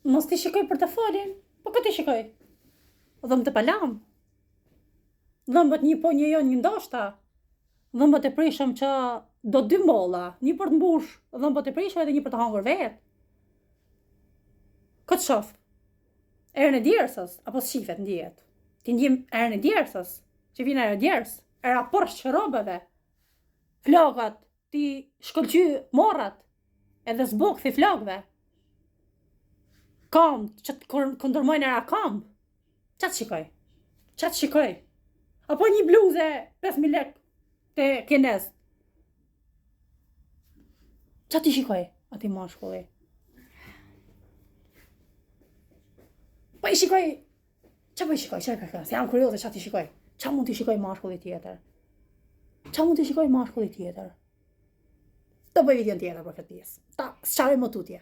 Mos t'i shikoj portofolin, po këtë t'i shikoj. Dhëmbët e palam. Dhëmbët një po një jo një ndoshta. Dhëmbët e prishëm që do 2 molla, një për të mbush dhëmbët e prishëm edhe një për të hangër vetë. Këtë shof. Erën e djersës, apo s'shifet ndihet. Ti ndjem erën e djersës, që vjen erë djersë, era përsh që robeve. Flokat, ti shkëlqy morrat, edhe zbukthi flokëve. Kam, që të këndërmojnë era kam. Qa të shikoj? Qa të shikoj? Apo një bluze 5.000 lek të Kines. Qa t'i shikoj? Ati mashkulli. Po i shikoj... Qa po i shikoj? Se jam kurioze qa t'i shikoj? Qa mund t'i shikoj mashkulli tjetër? Qa mund t'i shikoj mashkulli tjetër? Do bëj video tjetër për këtë pjesë. Ta, s'qaroj më tutje.